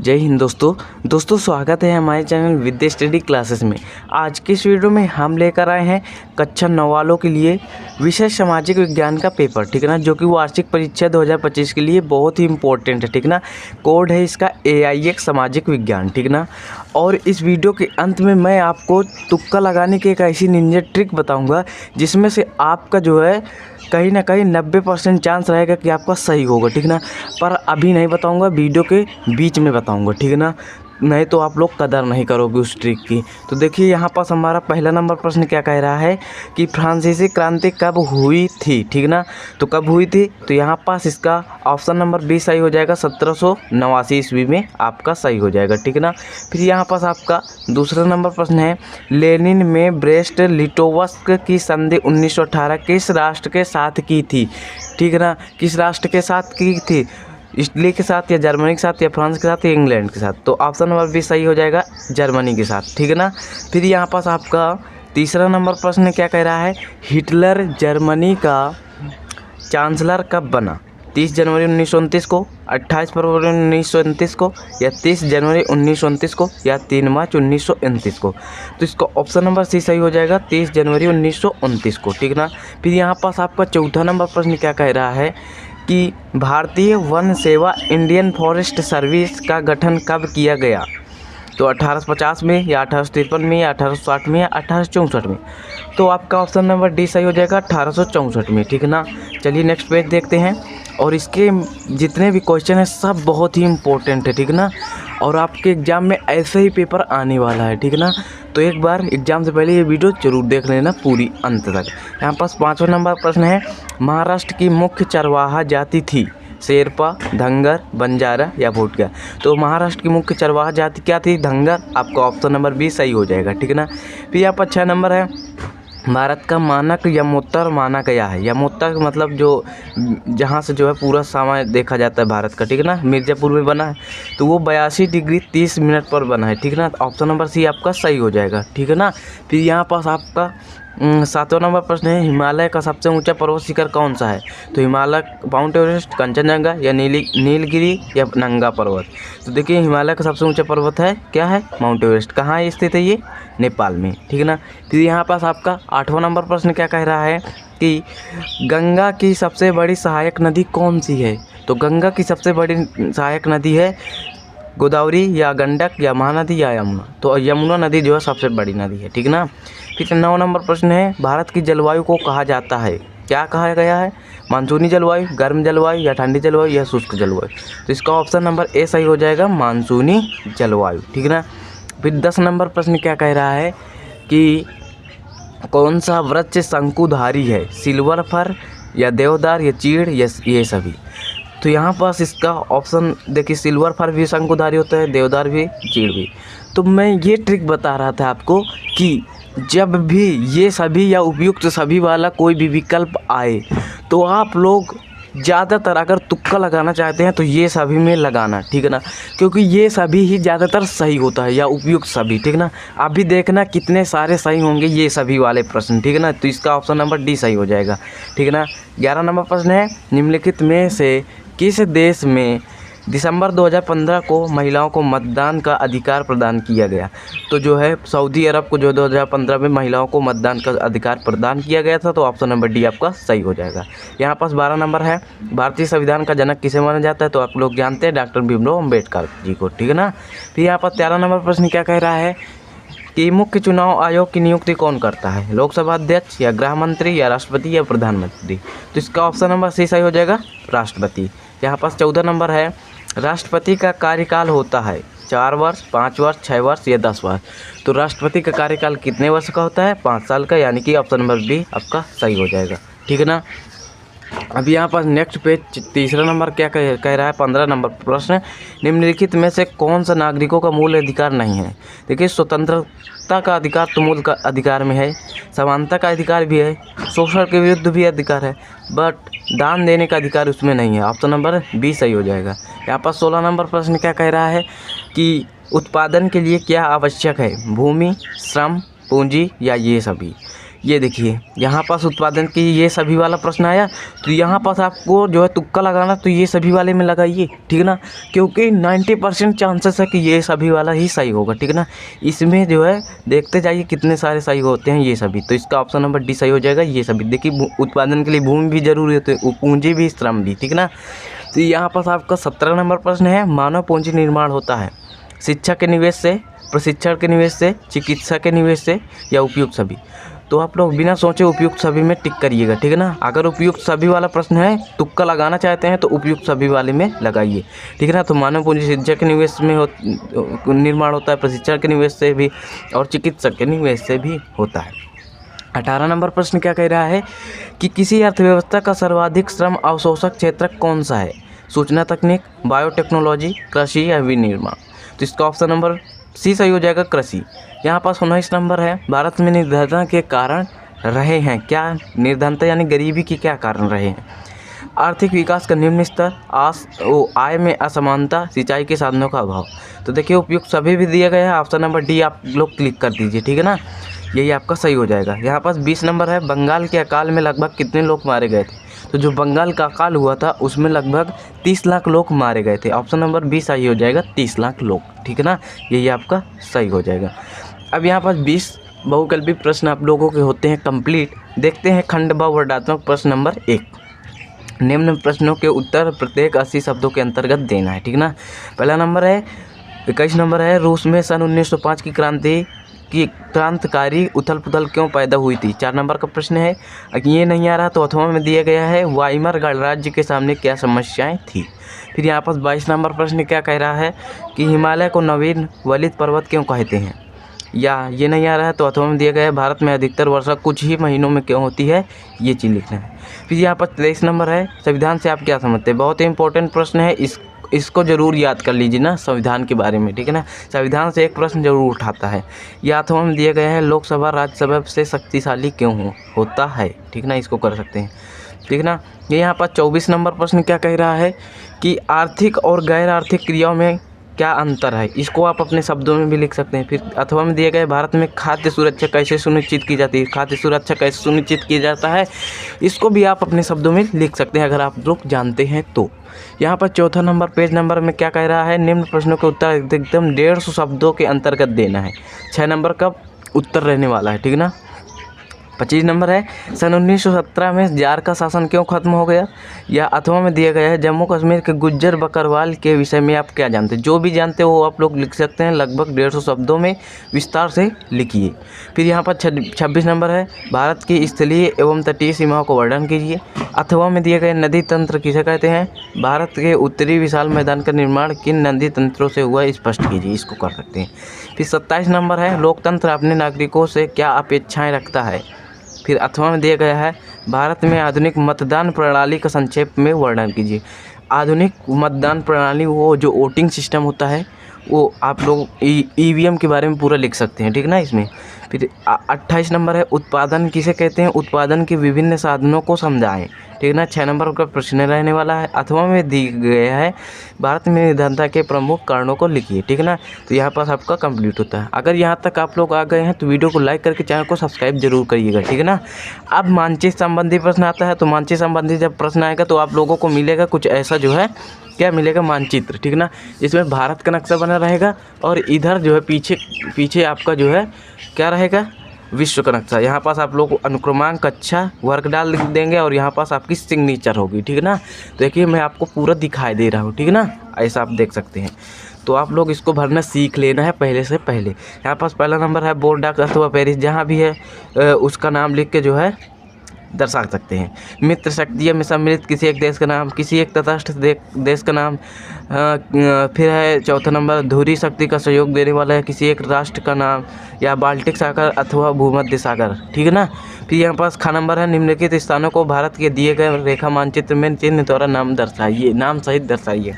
जय हिंद दोस्तों स्वागत है हमारे चैनल विद्या स्टडी क्लासेस में। आज की इस वीडियो में हम लेकर आए हैं कक्षा 9 वालों के लिए विषय सामाजिक विज्ञान का पेपर, ठीक है ना, जो कि वार्षिक परीक्षा 2025 के लिए बहुत ही इंपॉर्टेंट है, ठीक ना। कोड है इसका AIX सामाजिक विज्ञान, ठीक ना। और इस वीडियो के अंत में मैं आपको तुक्का लगाने की एक ऐसी निंजा ट्रिक बताऊँगा जिसमें से आपका जो है कहीं ना कहीं 90% चांस रहेगा कि आपका सही होगा, ठीक ना। पर अभी नहीं बताऊंगा, वीडियो के बीच में बताऊंगा, ठीक है ना, नहीं तो आप लोग कदर नहीं करोगे उस ट्रिक की। तो देखिए यहाँ पास हमारा पहला नंबर प्रश्न क्या कह रहा है कि फ्रांसीसी क्रांति कब हुई थी, ठीक ना। तो कब हुई थी, तो यहाँ पास इसका ऑप्शन नंबर बी सही हो जाएगा। 1789 ईस्वी में आपका सही हो जाएगा, ठीक ना। फिर यहाँ पास आपका दूसरा नंबर प्रश्न है, लेनिन में ब्रेस्ट लिटोवस्क की संधि 1918 किस राष्ट्र के साथ की थी, ठीक है ना। किस राष्ट्र के साथ की थी, इटली के साथ या जर्मनी के साथ या फ्रांस के साथ या इंग्लैंड के साथ। तो ऑप्शन नंबर बी सही हो जाएगा, जर्मनी के साथ, ठीक है ना। फिर यहाँ पास आपका तीसरा नंबर प्रश्न क्या कह रहा है, हिटलर जर्मनी का चांसलर कब बना, 30 जनवरी 1929 को, 28 फरवरी 1929 को, या 30 जनवरी 1929 को, या 3 मार्च 1929 को। तो इसका ऑप्शन नंबर सी सही हो जाएगा, 30 जनवरी 1929 को, ठीक ना। फिर यहाँ पास आपका चौथा नंबर प्रश्न क्या कह रहा है कि भारतीय वन सेवा इंडियन फॉरेस्ट सर्विस का गठन कब किया गया, तो 1850 में या 1853 में या 1860 में या 1864 में। तो आपका ऑप्शन नंबर डी सही हो जाएगा, 1864 में, ठीक है ना। चलिए नेक्स्ट पेज देखते हैं। और इसके जितने भी क्वेश्चन हैं सब बहुत ही इंपॉर्टेंट है, ठीक है ना। और आपके एग्ज़ाम में ऐसे ही पेपर आने वाला है, ठीक है ना। तो एक बार एग्ज़ाम से पहले ये वीडियो जरूर देख लेना पूरी अंत तक। यहाँ पास पाँचवा नंबर प्रश्न है, महाराष्ट्र की मुख्य चरवाहा जाति थी, शेरपा, धंगर, बंजारा या भोटिया। तो महाराष्ट्र की मुख्य चरवाहा जाति क्या थी, धंगर। आपका ऑप्शन नंबर बी सही हो जाएगा, ठीक है ना। फिर यहाँ पर 6 नंबर है, भारत का मानक यमोत्तर माना गया है। यमोत्तर का मतलब जो जहाँ से जो है पूरा समय देखा जाता है भारत का, ठीक है ना, मिर्ज़ापुर में बना है। तो वो 82 डिग्री 30 मिनट पर बना है, ठीक है ना। ऑप्शन नंबर सी आपका सही हो जाएगा, ठीक है ना। फिर यहाँ पास आपका 7वां नंबर प्रश्न है, हिमालय का सबसे ऊंचा पर्वत शिखर कौन सा है। तो हिमालय, माउंट एवरेस्ट, कंचनजंगा या नीलगिरी या नंगा पर्वत। तो देखिए हिमालय का सबसे ऊंचा पर्वत है, क्या है, माउंट एवरेस्ट। कहाँ है स्थित है ये, नेपाल में, ठीक है ना। फिर यहाँ पास आपका 8वां नंबर प्रश्न क्या कह रहा है कि गंगा की सबसे बड़ी सहायक नदी कौन सी है। तो गंगा की सबसे बड़ी सहायक नदी है गोदावरी या गंडक या महानदी या यमुना। तो यमुना नदी जो है सबसे बड़ी नदी है, ठीक ना। फिर 9 नंबर प्रश्न है, भारत की जलवायु को कहा जाता है, क्या कहा गया है, मानसूनी जलवायु, गर्म जलवायु या ठंडी जलवायु या शुष्क जलवायु। तो इसका ऑप्शन नंबर ए सही हो जाएगा, मानसूनी जलवायु, ठीक ना। फिर 10 नंबर प्रश्न क्या कह रहा है कि कौन सा वृक्ष शंकुधारी है, सिल्वर फर या देवदार या चीड़ या ये सभी। तो यहाँ पास इसका ऑप्शन देखिए, सिल्वर फर भी शंकुधारी होता है, देवदार भी, चीड़ भी। तो मैं ये ट्रिक बता रहा था आपको कि जब भी ये सभी या उपयुक्त सभी वाला कोई भी विकल्प आए तो आप लोग ज़्यादातर अगर तुक्का लगाना चाहते हैं तो ये सभी में लगाना, ठीक है ना, क्योंकि ये सभी ही ज़्यादातर सही होता है, या उपयुक्त सभी, ठीक ना। अभी देखना कितने सारे सही होंगे ये सभी वाले प्रश्न, ठीक है ना। तो इसका ऑप्शन नंबर डी सही हो जाएगा, ठीक है ना। 11 नंबर प्रश्न है, निम्नलिखित में से किस देश में दिसंबर 2015 को महिलाओं को मतदान का अधिकार प्रदान किया गया। तो जो है सऊदी अरब को जो 2015 में महिलाओं को मतदान का अधिकार प्रदान किया गया था। तो ऑप्शन नंबर डी आपका सही हो जाएगा। यहाँ पास 12 नंबर है, भारतीय संविधान का जनक किसे माना जाता है। तो आप लोग जानते हैं डॉक्टर भीमराव अम्बेडकर जी को, ठीक है ना। फिर यहाँ पर 13 नंबर प्रश्न क्या कह रहा है कि मुख्य चुनाव आयोग की नियुक्ति कौन करता है, लोकसभा अध्यक्ष या गृह मंत्री या राष्ट्रपति या प्रधानमंत्री। तो इसका ऑप्शन नंबर सी सही हो जाएगा, राष्ट्रपति। यहाँ पास 14 नंबर है, राष्ट्रपति का कार्यकाल होता है 4 वर्ष, 5 वर्ष, 6 वर्ष या 10 वर्ष। तो राष्ट्रपति का कार्यकाल कितने वर्ष का होता है, 5 साल का, यानी कि ऑप्शन नंबर बी आपका सही हो जाएगा, ठीक है ना। अब यहाँ पर नेक्स्ट पेज तीसरा नंबर क्या कह रहा है, 15 नंबर प्रश्न, निम्नलिखित में से कौन सा नागरिकों का मूल अधिकार नहीं है। देखिए स्वतंत्रता का अधिकार तो मूल का अधिकार में है, समानता का अधिकार भी है, शोषण के विरुद्ध भी अधिकार है, बट दान देने का अधिकार उसमें नहीं है। ऑप्शन नंबर बी सही हो जाएगा। यहाँ पर 16 नंबर प्रश्न क्या कह रहा है कि उत्पादन के लिए क्या आवश्यक है, भूमि, श्रम, पूंजी या ये सभी। ये देखिए यहाँ पास उत्पादन की ये सभी वाला प्रश्न आया, तो यहाँ पास आपको जो है तुक्का लगाना, तो ये सभी वाले में लगाइए, ठीक है ना, क्योंकि 90% चांसेस है कि ये सभी वाला ही सही होगा, ठीक है ना। इसमें जो है देखते जाइए कितने सारे सही होते हैं ये सभी, तो इसका ऑप्शन नंबर डी सही हो जाएगा। ये सभी देखिए उत्पादन के लिए भूमि भी जरूरी होती है, पूंजी भी, श्रम भी, ठीक है ना। तो यहाँ पास आपका 17 नंबर प्रश्न है, मानव पूंजी निर्माण होता है शिक्षा के निवेश से, प्रशिक्षण के निवेश से, चिकित्सा के निवेश से या उपयुक्त सभी। तो आप लोग बिना सोचे उपयुक्त सभी में टिक करिएगा, ठीक है ना। अगर उपयुक्त सभी वाला प्रश्न है, तुक्का लगाना चाहते हैं तो उपयुक्त सभी वाले में लगाइए, ठीक है ना। तो मानव पूंजी शिक्षा के निवेश में निर्माण होता है, प्रशिक्षण के निवेश से भी और चिकित्सक के निवेश से भी होता है। 18 नंबर प्रश्न क्या कह रहा है कि किसी अर्थव्यवस्था का सर्वाधिक श्रम अवशोषक क्षेत्र कौन सा है? सूचना तकनीक, बायोटेक्नोलॉजी, कृषि या विनिर्माण। तो इसका ऑप्शन नंबर सी सही हो जाएगा, कृषि। यहाँ पास 19 नंबर है, भारत में निर्धनता के कारण रहे हैं क्या? निर्धनता यानी गरीबी के क्या कारण रहे हैं? आर्थिक विकास का निम्न स्तर, आय में असमानता, सिंचाई के साधनों का अभाव। तो देखिए उपयुक्त सभी भी दिया गया है, ऑप्शन नंबर डी आप लोग क्लिक कर दीजिए, ठीक है ना, यही आपका सही हो जाएगा। यहाँ पास 20 नंबर है, बंगाल के अकाल में लगभग कितने लोग मारे गए थे? तो जो बंगाल का अकाल हुआ था उसमें लगभग 30 लाख लोग मारे गए थे, ऑप्शन नंबर बी सही हो जाएगा, 30 लाख लोग, ठीक है ना, यही आपका सही हो जाएगा। अब यहाँ पास 20 बहुकल्पी प्रश्न आप लोगों के होते हैं कंप्लीट। देखते हैं खंड व वर्णात्मक प्रश्न नंबर 1। निम्न प्रश्नों के उत्तर प्रत्येक 80 शब्दों के अंतर्गत देना है, ठीक है ना। पहला नंबर है, 21 नंबर है, रूस में सन 1905 की क्रांतिकारी उथल पुथल क्यों पैदा हुई थी? 4 नंबर का प्रश्न है, ये नहीं आ रहा तो अथवा में दिया गया है, वाइमर गणराज्य के सामने क्या समस्याएं थी? फिर यहाँ पर 22 नंबर प्रश्न क्या कह रहा है कि हिमालय को नवीन वलित पर्वत क्यों कहते हैं? या ये नहीं आ रहा है तो अथवा में दिया गया है, भारत में अधिकतर वर्षा कुछ ही महीनों में क्यों होती है? ये चीज़ लिखना है। फिर यहाँ पर 23 नंबर है, संविधान से आप क्या समझते हैं? बहुत ही इंपॉर्टेंट प्रश्न है, इसको ज़रूर याद कर लीजिए ना संविधान के बारे में, ठीक है ना। संविधान से एक प्रश्न जरूर उठाता है। या अथवा में दिया गया है, लोकसभा राज्यसभा से शक्तिशाली क्यों होता है? ठीक है ना, इसको कर सकते हैं, ठीक है ना। ये यहाँ पर 24 नंबर प्रश्न क्या कह रहा है कि आर्थिक और गैर आर्थिक क्रियाओं में क्या अंतर है? इसको आप अपने शब्दों में भी लिख सकते हैं। फिर अथवा में दिया गया है, भारत में खाद्य सुरक्षा कैसे सुनिश्चित की जाती है? खाद्य सुरक्षा कैसे सुनिश्चित किया जाता है, इसको भी आप अपने शब्दों में लिख सकते हैं अगर आप लोग जानते हैं तो। यहाँ पर चौथा नंबर पेज नंबर में क्या कह रहा है, निम्न प्रश्नों के उत्तर एकदम 150 शब्दों के अंतर्गत देना है। 6 नंबर का उत्तर रहने वाला है, ठीक है ना। 25 नंबर है, सन 1917 में जार का शासन क्यों खत्म हो गया? या अथवा में दिया गया है, जम्मू कश्मीर के गुज्जर बकरवाल के विषय में आप क्या जानते हैं? जो भी जानते हो वो आप लोग लिख सकते हैं, लगभग 150 शब्दों में विस्तार से लिखिए। फिर यहाँ पर 26 नंबर है, भारत की स्थलीय एवं तटीय सीमाओं को वर्णन कीजिए। अथवा में दिए गए नदी तंत्र किसे कहते हैं? भारत के उत्तरी विशाल मैदान का निर्माण किन नदी तंत्रों से हुआ, स्पष्ट कीजिए, इसको कर सकते हैं। फिर 27 नंबर है, लोकतंत्र अपने नागरिकों से क्या अपेक्षाएं रखता है? फिर अथवा में दिया गया है, भारत में आधुनिक मतदान प्रणाली का संक्षेप में वर्णन कीजिए। आधुनिक मतदान प्रणाली वो जो वोटिंग सिस्टम होता है वो आप लोग ईवीएम के बारे में पूरा लिख सकते हैं, ठीक है ना इसमें। फिर 28 नंबर है, उत्पादन किसे कहते हैं? उत्पादन के विभिन्न साधनों को समझाएं, ठीक है ना। 6 नंबर का प्रश्न रहने वाला है, अथवा में दी गया है, भारत में निर्धनता के प्रमुख कारणों को लिखिए, ठीक है ना। तो यहाँ पास आपका कंप्लीट होता है। अगर यहाँ तक आप लोग आ गए हैं तो वीडियो को लाइक करके चैनल को सब्सक्राइब जरूर करिएगा, ठीक है ना। अब मानचित्र संबंधी प्रश्न आता है, तो मानचित्र संबंधी जब प्रश्न आएगा तो आप लोगों को मिलेगा कुछ ऐसा, जो है क्या मिलेगा, मानचित्र, ठीक है ना। इसमें भारत का नक्शा बना रहेगा और इधर जो है पीछे आपका जो है क्या रहेगा, विश्व का नक्शा। यहाँ पास आप लोग को अनुक्रमांक, कक्षा, वर्ग डाल देंगे और यहाँ पास आपकी सिग्नेचर होगी, ठीक है ना। देखिए मैं आपको पूरा दिखाई दे रहा हूँ, ठीक है ना, ऐसा आप देख सकते हैं। तो आप लोग इसको भरना सीख लेना है पहले से पहले। यहाँ पास पहला नंबर है, बोर्ड डाक अथवा पेरिस, जहाँ भी है उसका नाम लिख के जो है दर्शा सकते हैं। मित्र शक्ति में सम्मिलित किसी एक देश का नाम, किसी एक तटस्थ देश का नाम। फिर है चौथा नंबर, धुरी शक्ति का सहयोग देने वाला है किसी एक राष्ट्र का नाम, या बाल्टिक सागर अथवा भूमध्य सागर, ठीक है ना। फिर यहाँ पास खा नंबर है, निम्नलिखित स्थानों को भारत के दिए गए रेखा मानचित्र में चिन्ह द्वारा नाम दर्शाइए, नाम सहित दर्शाइए।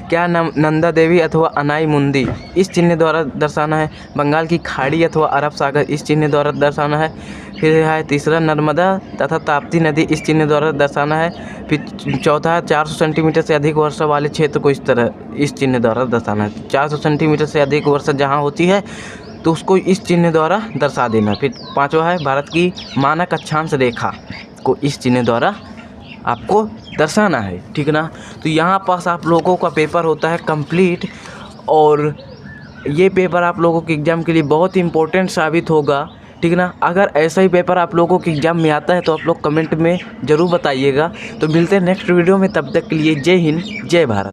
क्या नंदा देवी अथवा अनाई मुंदी इस चिन्ह द्वारा दर्शाना है? बंगाल की खाड़ी अथवा अरब सागर इस चिन्ह द्वारा दर्शाना है। फिर है तीसरा, नर्मदा तथा ताप्ती नदी इस चिन्ह द्वारा दर्शाना है। फिर चौथा है, 400 सेंटीमीटर से अधिक वर्षा वाले क्षेत्र को इस चिन्ह द्वारा दर्शाना है। 400 सेंटीमीटर से अधिक वर्षा जहाँ होती है तो उसको इस चिन्ह द्वारा दर्शा देना। फिर पाँचवा है भारत की मानक अक्षांश रेखा को इस चिन्ह द्वारा आपको दर्शाना है, ठीक ना। तो यहाँ पास आप लोगों का पेपर होता है कंप्लीट, और ये पेपर आप लोगों के एग्ज़ाम के लिए बहुत ही इम्पोर्टेंट साबित होगा, ठीक ना। अगर ऐसा ही पेपर आप लोगों के एग्ज़ाम में आता है तो आप लोग कमेंट में ज़रूर बताइएगा। तो मिलते हैं नेक्स्ट वीडियो में, तब तक के लिए जय हिंद जय भारत।